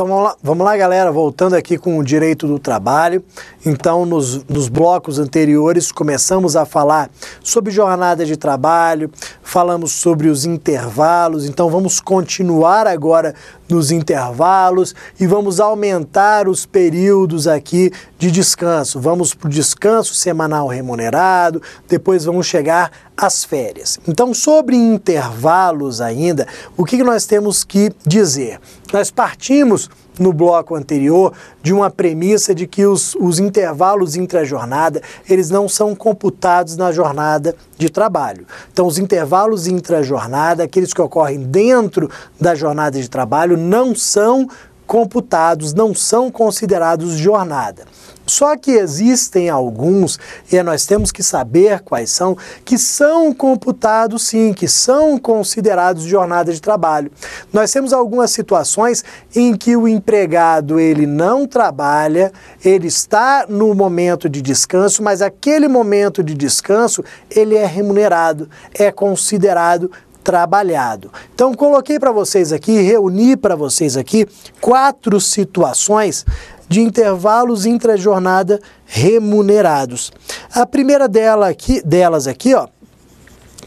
então vamos lá, galera, voltando aqui com o direito do trabalho. Então, nos blocos anteriores, começamos a falar sobre jornada de trabalho, falamos sobre os intervalos, então vamos continuar agora nos intervalos e vamos aumentar os períodos aqui de descanso. Vamos para o descanso semanal remunerado, depois vamos chegar às férias. Então, sobre intervalos ainda, o que nós temos que dizer? Nós partimos no bloco anterior de uma premissa de que os intervalos intra-jornada, eles não são computados na jornada de trabalho. Então, os intervalos intra-jornada, aqueles que ocorrem dentro da jornada de trabalho, não são computados, não são considerados jornada. Só que existem alguns, e nós temos que saber quais são, que são computados sim, que são considerados jornada de trabalho. Nós temos algumas situações em que o empregado ele não trabalha, ele está no momento de descanso, mas aquele momento de descanso ele é remunerado, é considerado trabalhado. Então, coloquei para vocês aqui, reuni para vocês aqui 4 situações de intervalos intra-jornada remunerados. A primeira delas aqui, ó,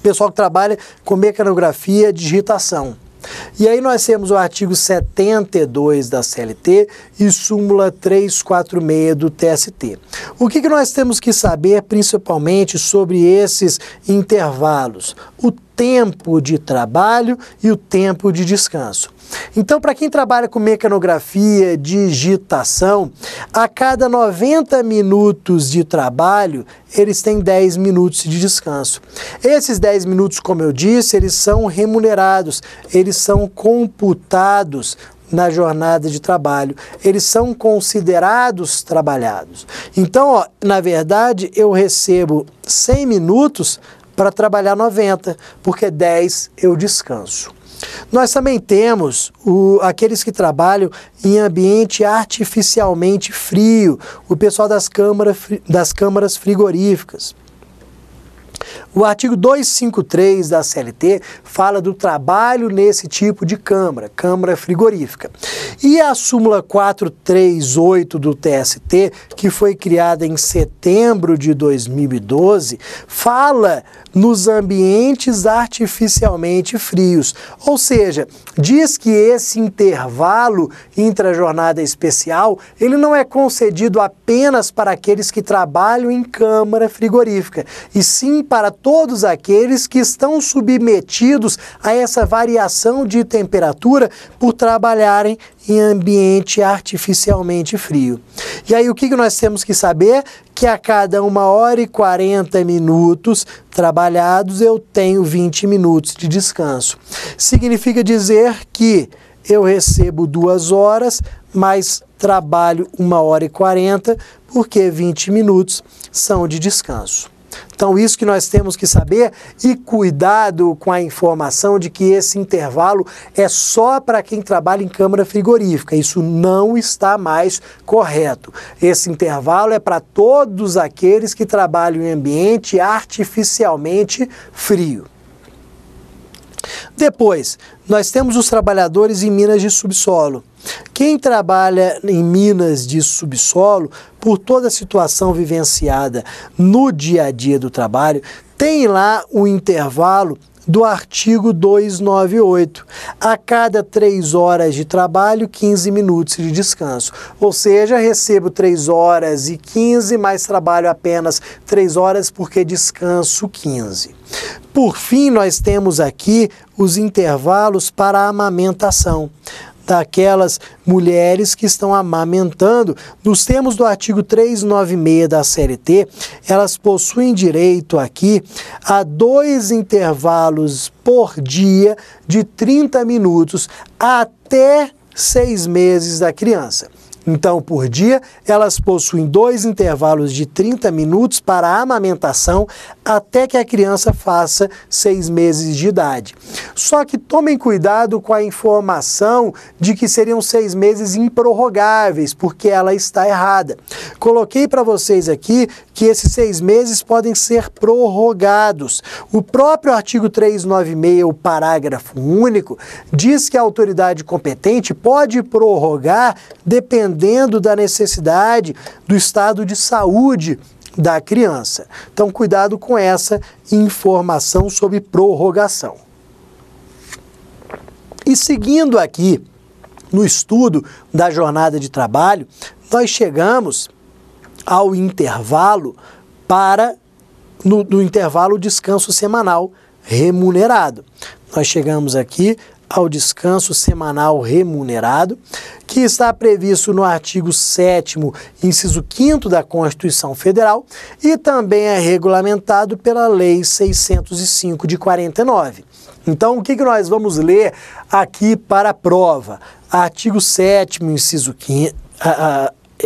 pessoal que trabalha com mecanografia e digitação. E aí nós temos o artigo 72 da CLT e súmula 346 do TST. O que nós temos que saber principalmente sobre esses intervalos? O tempo de trabalho e o tempo de descanso. Então, para quem trabalha com mecanografia, digitação, a cada 90 minutos de trabalho, eles têm 10 minutos de descanso. Esses 10 minutos, como eu disse, eles são remunerados, eles são computados na jornada de trabalho, eles são considerados trabalhados. Então, ó, na verdade, eu recebo 100 minutos para trabalhar 90, porque 10 eu descanso. Nós também temos aqueles que trabalham em ambiente artificialmente frio, o pessoal das câmaras frigoríficas. O artigo 253 da CLT fala do trabalho nesse tipo de câmara frigorífica. E a súmula 438 do TST, que foi criada em setembro de 2012, fala nos ambientes artificialmente frios. Ou seja, diz que esse intervalo intra-jornada especial, ele não é concedido apenas para aqueles que trabalham em câmara frigorífica, e sim para todos aqueles que estão submetidos a essa variação de temperatura por trabalharem em ambiente artificialmente frio. E aí o que nós temos que saber? Que a cada 1 hora e 40 minutos trabalhados eu tenho 20 minutos de descanso. Significa dizer que eu recebo 2 horas, mas trabalho 1 hora e 40, porque 20 minutos são de descanso. Então, isso que nós temos que saber, e cuidado com a informação de que esse intervalo é só para quem trabalha em câmara frigorífica. Isso não está mais correto. Esse intervalo é para todos aqueles que trabalham em ambiente artificialmente frio. Depois, nós temos os trabalhadores em minas de subsolo. Quem trabalha em minas de subsolo, por toda a situação vivenciada no dia a dia do trabalho, tem lá o intervalo do artigo 298. A cada 3 horas de trabalho, 15 minutos de descanso. Ou seja, recebo 3 horas e 15, mas trabalho apenas 3 horas porque descanso 15. Por fim, nós temos aqui os intervalos para a amamentação daquelas mulheres que estão amamentando. Nos termos do artigo 396 da CLT, elas possuem direito aqui a 2 intervalos por dia de 30 minutos até 6 meses da criança. Então, por dia, elas possuem 2 intervalos de 30 minutos para a amamentação até que a criança faça 6 meses de idade. Só que tomem cuidado com a informação de que seriam 6 meses improrrogáveis, porque ela está errada. Coloquei para vocês aqui que esses 6 meses podem ser prorrogados. O próprio artigo 396, o parágrafo único, diz que a autoridade competente pode prorrogar dependendo da necessidade do estado de saúde da criança. Então, cuidado com essa informação sobre prorrogação. E seguindo aqui no estudo da jornada de trabalho, nós chegamos ao intervalo no intervalo descanso semanal remunerado. Nós chegamos aqui ao descanso semanal remunerado, que está previsto no artigo 7º, inciso 5º da Constituição Federal e também é regulamentado pela Lei 605 de 49. Então, o que nós vamos ler aqui para a prova? Artigo 7º, inciso 15,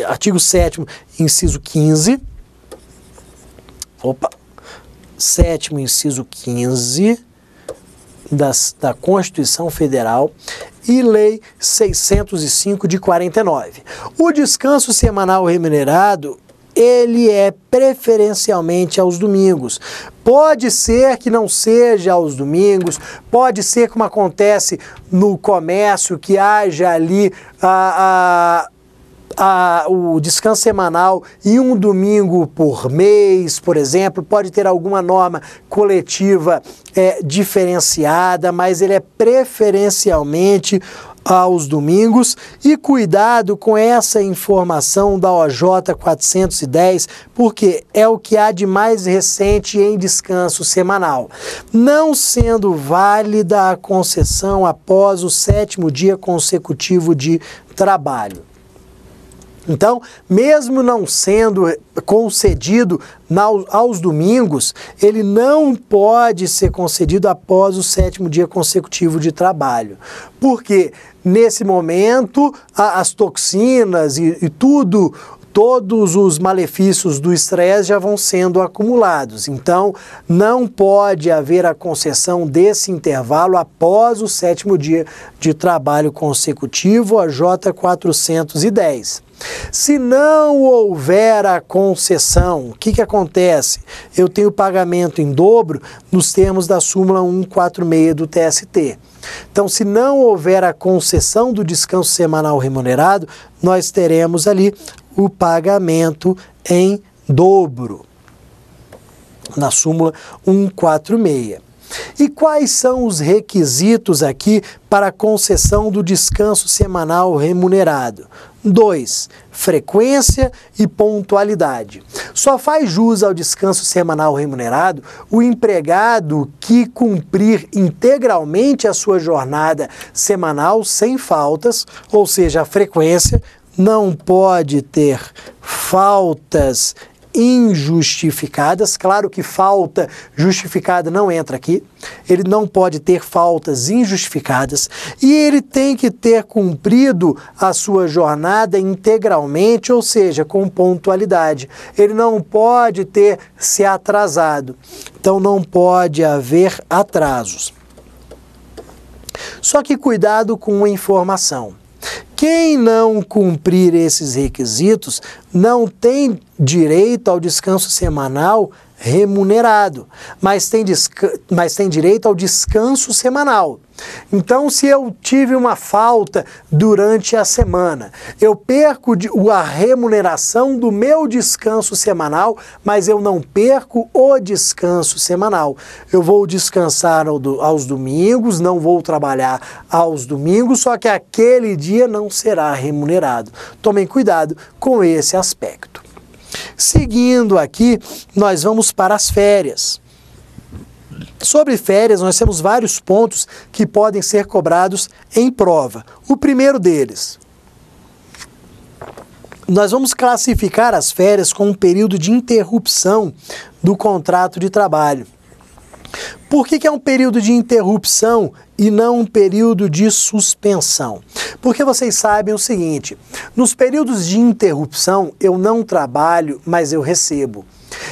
artigo 7º, inciso 15. 7º, inciso 15 da Constituição Federal e Lei 605 de 49. O descanso semanal remunerado, ele é preferencialmente aos domingos. Pode ser que não seja aos domingos, pode ser como acontece no comércio, que haja ali o descanso semanal e um domingo por mês, por exemplo, pode ter alguma norma coletiva diferenciada, mas ele é preferencialmente aos domingos. E cuidado com essa informação da OJ 410, porque é o que há de mais recente em descanso semanal. Não sendo válida a concessão após o 7º dia consecutivo de trabalho. Então, mesmo não sendo concedido aos domingos, ele não pode ser concedido após o 7º dia consecutivo de trabalho. Porque, nesse momento, as toxinas e todos os malefícios do estresse já vão sendo acumulados. Então, não pode haver a concessão desse intervalo após o 7º dia de trabalho consecutivo, a J 410. Se não houver a concessão, o que acontece? Eu tenho pagamento em dobro nos termos da súmula 146 do TST. Então, se não houver a concessão do descanso semanal remunerado, nós teremos ali o pagamento em dobro, na súmula 146. E quais são os requisitos aqui para a concessão do descanso semanal remunerado? 2. Frequência e pontualidade. Só faz jus ao descanso semanal remunerado o empregado que cumprir integralmente a sua jornada semanal sem faltas, ou seja, a frequência não pode ter faltas injustificadas. Claro que falta justificada não entra aqui. Ele não pode ter faltas injustificadas e ele tem que ter cumprido a sua jornada integralmente, ou seja, com pontualidade. Ele não pode ter se atrasado. Então não pode haver atrasos. Só que cuidado com a informação. Quem não cumprir esses requisitos não tem direito ao descanso semanal remunerado, mas tem direito ao descanso semanal. Então, se eu tive uma falta durante a semana, eu perco a remuneração do meu descanso semanal, mas eu não perco o descanso semanal. Eu vou descansar aos domingos, não vou trabalhar aos domingos, só que aquele dia não será remunerado. Tomem cuidado com esse aspecto. Seguindo aqui, nós vamos para as férias. Sobre férias, nós temos vários pontos que podem ser cobrados em prova. O primeiro deles, nós vamos classificar as férias como um período de interrupção do contrato de trabalho. Por que é um período de interrupção e não um período de suspensão? Porque vocês sabem o seguinte, nos períodos de interrupção eu não trabalho, mas eu recebo.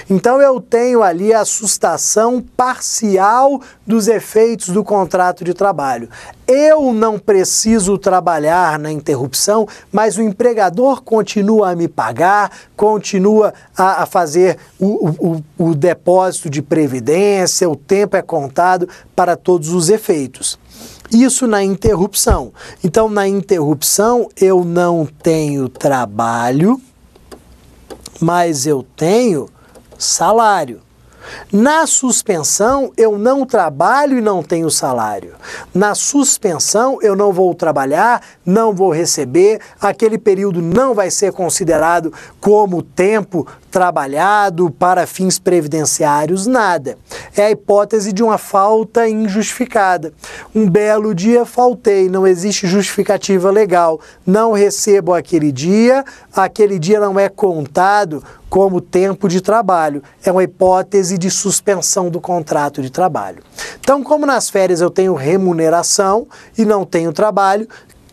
Então eu tenho ali a sustação parcial dos efeitos do contrato de trabalho. Eu não preciso trabalhar na interrupção, mas o empregador continua a me pagar, continua a fazer o depósito de previdência, o tempo é contado para todos os efeitos. Isso na interrupção. Então, na interrupção, eu não tenho trabalho, mas eu tenho salário. Na suspensão, eu não trabalho e não tenho salário. Na suspensão, eu não vou trabalhar, não vou receber, aquele período não vai ser considerado como tempo trabalhado para fins previdenciários, nada. É a hipótese de uma falta injustificada. Um belo dia faltei, não existe justificativa legal, não recebo aquele dia não é contado como tempo de trabalho. É uma hipótese de suspensão do contrato de trabalho. Então, como nas férias eu tenho remuneração e não tenho trabalho,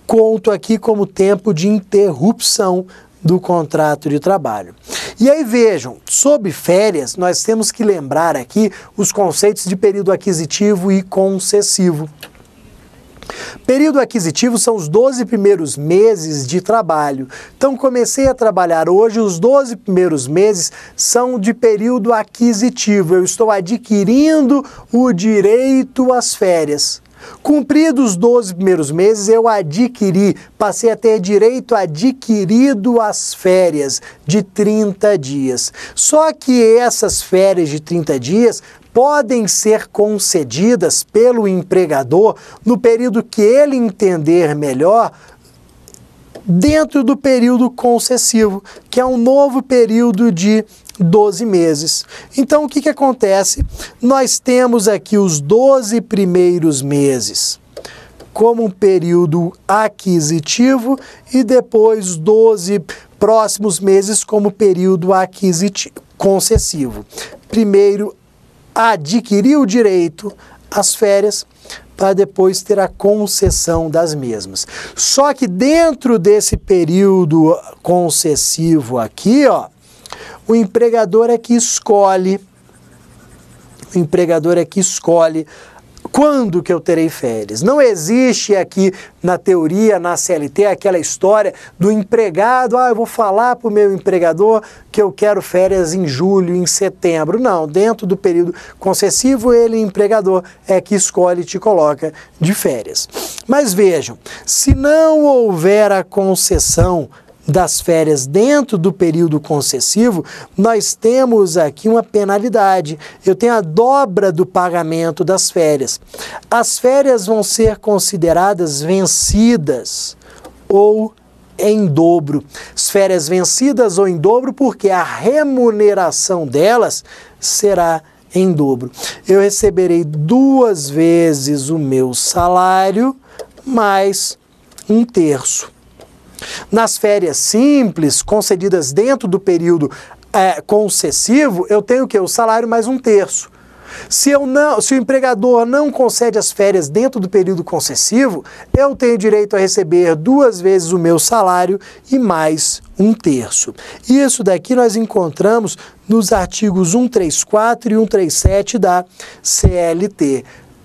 conto aqui como tempo de interrupção do contrato de trabalho. E aí vejam, sobre férias, nós temos que lembrar aqui os conceitos de período aquisitivo e concessivo. Período aquisitivo são os 12 primeiros meses de trabalho. Então, comecei a trabalhar hoje, os 12 primeiros meses são de período aquisitivo. Eu estou adquirindo o direito às férias. Cumpridos os 12 primeiros meses, eu passei a ter direito adquirido às férias de 30 dias. Só que essas férias de 30 dias podem ser concedidas pelo empregador no período que ele entender melhor, dentro do período concessivo, que é um novo período de 12 meses. Então, o que acontece? Nós temos aqui os 12 primeiros meses como um período aquisitivo e depois 12 próximos meses como período concessivo. Primeiro, adquirir o direito às férias para depois ter a concessão das mesmas. Só que dentro desse período concessivo aqui, ó, o empregador é que escolhe quando que eu terei férias. Não existe aqui na teoria, na CLT, aquela história do empregado, eu vou falar para o meu empregador que eu quero férias em julho, em setembro. Não, dentro do período concessivo, ele, empregador, é que escolhe e te coloca de férias. Mas vejam, se não houver a concessão das férias dentro do período concessivo, nós temos aqui uma penalidade. Eu tenho a dobra do pagamento das férias. As férias vão ser consideradas vencidas ou em dobro. As férias vencidas ou em dobro porque a remuneração delas será em dobro. Eu receberei 2 vezes o meu salário mais 1/3. Nas férias simples, concedidas dentro do período concessivo, eu tenho o quê? O salário mais 1/3. Se o empregador não concede as férias dentro do período concessivo, eu tenho direito a receber 2 vezes o meu salário e mais 1/3. Isso daqui nós encontramos nos artigos 134 e 137 da CLT.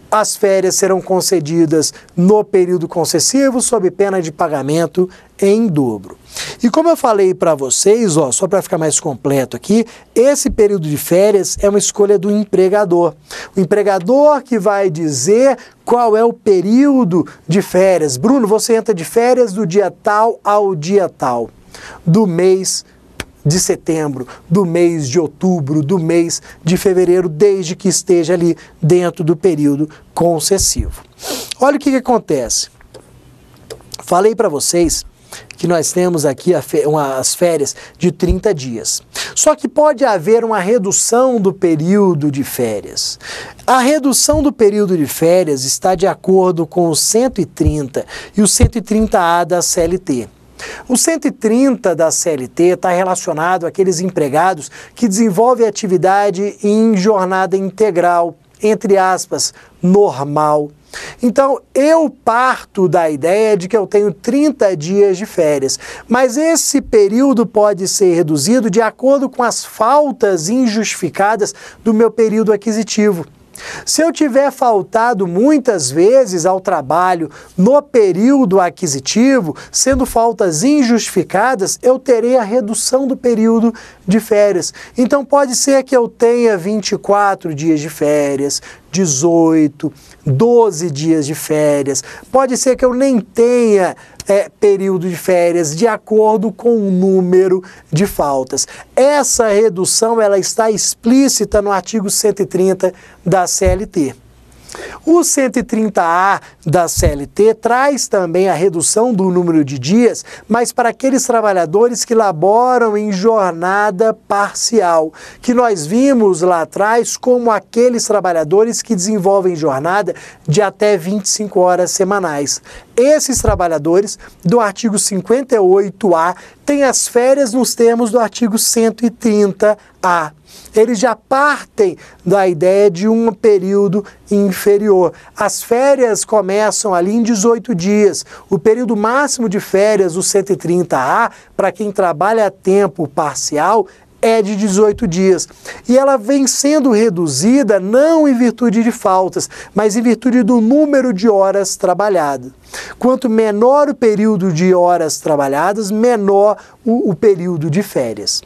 As férias serão concedidas no período concessivo sob pena de pagamento em dobro. E como eu falei para vocês, só para ficar mais completo aqui, esse período de férias é uma escolha do empregador. O empregador que vai dizer qual é o período de férias. Bruno, você entra de férias do dia tal ao dia tal, do mês de setembro, do mês de outubro, do mês de fevereiro, desde que esteja ali dentro do período concessivo. Olha o que acontece. Falei para vocês que nós temos aqui as férias de 30 dias. Só que pode haver uma redução do período de férias. A redução do período de férias está de acordo com o 130 e o 130A da CLT. O 130 da CLT está relacionado àqueles empregados que desenvolvem atividade em jornada integral, entre aspas, normal. Então, eu parto da ideia de que eu tenho 30 dias de férias, mas esse período pode ser reduzido de acordo com as faltas injustificadas do meu período aquisitivo. Se eu tiver faltado muitas vezes ao trabalho no período aquisitivo, sendo faltas injustificadas, eu terei a redução do período de férias. Então pode ser que eu tenha 24 dias de férias, 18, 12 dias de férias. Pode ser que eu nem tenha período de férias de acordo com o número de faltas. Essa redução ela está explícita no artigo 130 da CLT. O 130A da CLT traz também a redução do número de dias, mas para aqueles trabalhadores que laboram em jornada parcial, que nós vimos lá atrás como aqueles trabalhadores que desenvolvem jornada de até 25 horas semanais. Esses trabalhadores, do artigo 58A, têm as férias nos termos do artigo 130A. Eles já partem da ideia de um período inferior. As férias começam ali em 18 dias. O período máximo de férias, o 130A, para quem trabalha a tempo parcial, é de 18 dias. E ela vem sendo reduzida não em virtude de faltas, mas em virtude do número de horas trabalhadas. Quanto menor o período de horas trabalhadas, menor o período de férias.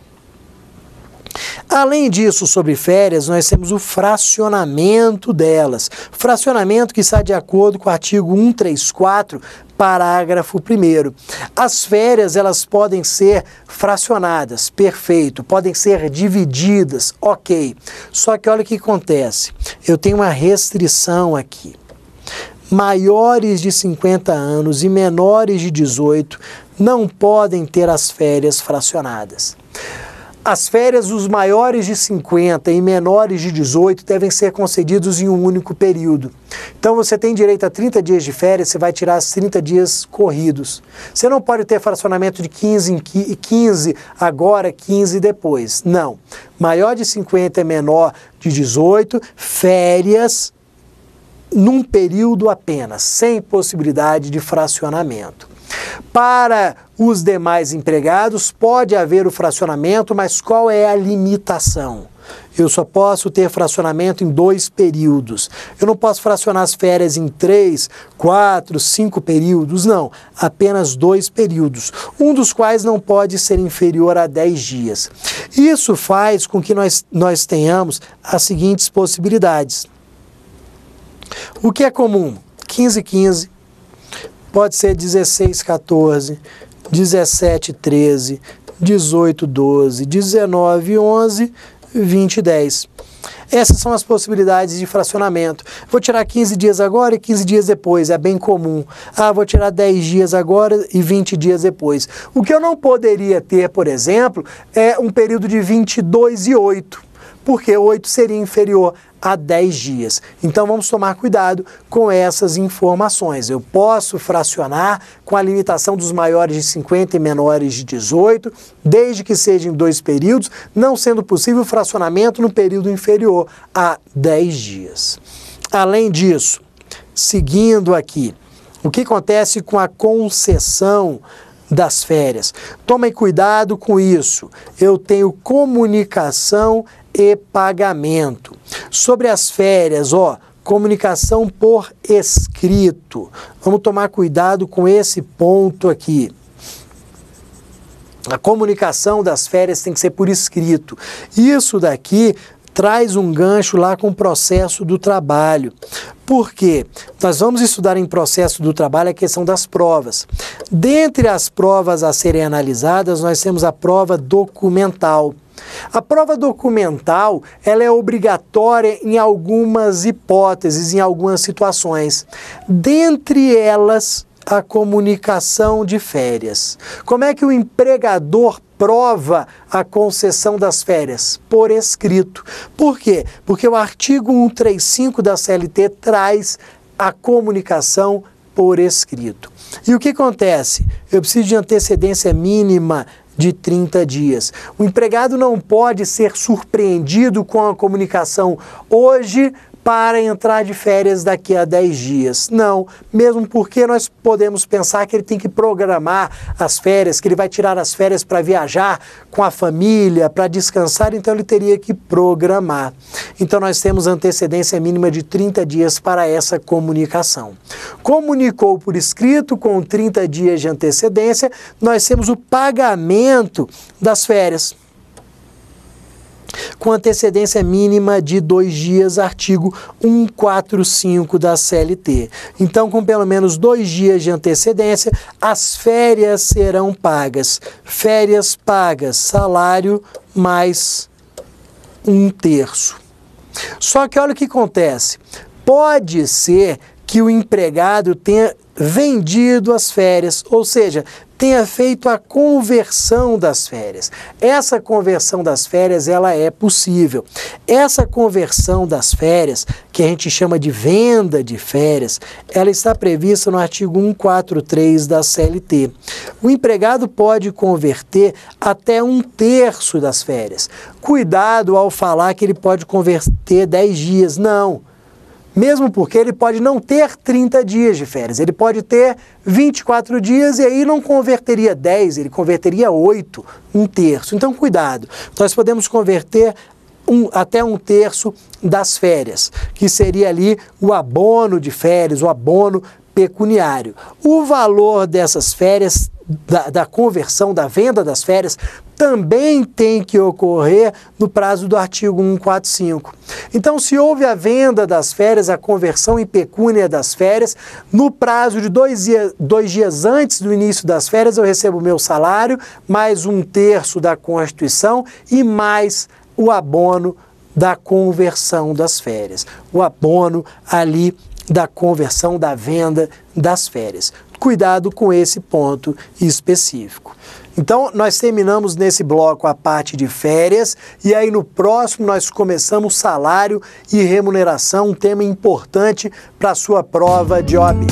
Além disso, sobre férias, nós temos o fracionamento delas. Fracionamento que está de acordo com o artigo 134, parágrafo 1º. As férias, elas podem ser fracionadas, perfeito, podem ser divididas, ok. Só que olha o que acontece, eu tenho uma restrição aqui. Maiores de 50 anos e menores de 18 não podem ter as férias fracionadas. As férias dos maiores de 50 e menores de 18 devem ser concedidos em um único período. Então você tem direito a 30 dias de férias, você vai tirar os 30 dias corridos. Você não pode ter fracionamento de 15 em 15 agora, 15 depois. Não. Maior de 50 e menor de 18, férias num período apenas, sem possibilidade de fracionamento. Para os demais empregados, pode haver o fracionamento, mas qual é a limitação? Eu só posso ter fracionamento em 2 períodos. Eu não posso fracionar as férias em 3, 4, 5 períodos, não. Apenas 2 períodos, um dos quais não pode ser inferior a 10 dias. Isso faz com que nós tenhamos as seguintes possibilidades. O que é comum? 15, 15. Pode ser 16, 14, 17, 13, 18, 12, 19, 11, 20, 10. Essas são as possibilidades de fracionamento. Vou tirar 15 dias agora e 15 dias depois, é bem comum. Vou tirar 10 dias agora e 20 dias depois. O que eu não poderia ter, por exemplo, é um período de 22 e 8, porque 8 seria inferior a 10 dias. Então vamos tomar cuidado com essas informações. Eu posso fracionar com a limitação dos maiores de 50 e menores de 18, desde que sejam em 2 períodos, não sendo possível fracionamento no período inferior a 10 dias. Além disso, seguindo aqui, o que acontece com a concessão das férias? Tomem cuidado com isso. Eu tenho comunicação e pagamento. Sobre as férias, comunicação por escrito. Vamos tomar cuidado com esse ponto aqui. A comunicação das férias tem que ser por escrito. Isso daqui traz um gancho lá com o processo do trabalho. Por quê? Nós vamos estudar em processo do trabalho a questão das provas. Dentre as provas a serem analisadas, nós temos a prova documental. A prova documental, ela é obrigatória em algumas hipóteses, em algumas situações. Dentre elas, a comunicação de férias. Como é que o empregador prova a concessão das férias? Por escrito. Por quê? Porque o artigo 135 da CLT traz a comunicação por escrito. E o que acontece? Eu preciso de antecedência mínima de 30 dias. O empregado não pode ser surpreendido com a comunicação hoje para entrar de férias daqui a 10 dias. Não, mesmo porque nós podemos pensar que ele tem que programar as férias, que ele vai tirar as férias para viajar com a família, para descansar, então ele teria que programar. Então nós temos antecedência mínima de 30 dias para essa comunicação. Comunicou por escrito com 30 dias de antecedência, nós temos o pagamento das férias, com antecedência mínima de 2 dias, artigo 145 da CLT. Então, com pelo menos 2 dias de antecedência, as férias serão pagas. Férias pagas, salário mais 1/3. Só que olha o que acontece. Pode ser que o empregado tenha vendido as férias, ou seja, tenha feito a conversão das férias. Essa conversão das férias, ela é possível. Essa conversão das férias, que a gente chama de venda de férias, ela está prevista no artigo 143 da CLT. O empregado pode converter até 1/3 das férias. Cuidado ao falar que ele pode converter 10 dias. Não. Mesmo porque ele pode não ter 30 dias de férias, ele pode ter 24 dias e aí não converteria 10, ele converteria 8, 1/3. Então, cuidado, nós podemos converter até 1/3 das férias, que seria ali o abono de férias, o abono pecuniário. O valor dessas férias, da conversão, da venda das férias, também tem que ocorrer no prazo do artigo 145. Então, se houve a venda das férias, a conversão em pecúnia das férias, no prazo de 2 dias antes do início das férias, eu recebo o meu salário, mais 1/3 da Constituição e mais o abono da conversão das férias. O abono ali da conversão, da venda das férias. Cuidado com esse ponto específico. Então, nós terminamos nesse bloco a parte de férias e aí no próximo nós começamos salário e remuneração, um tema importante para a sua prova de OAB.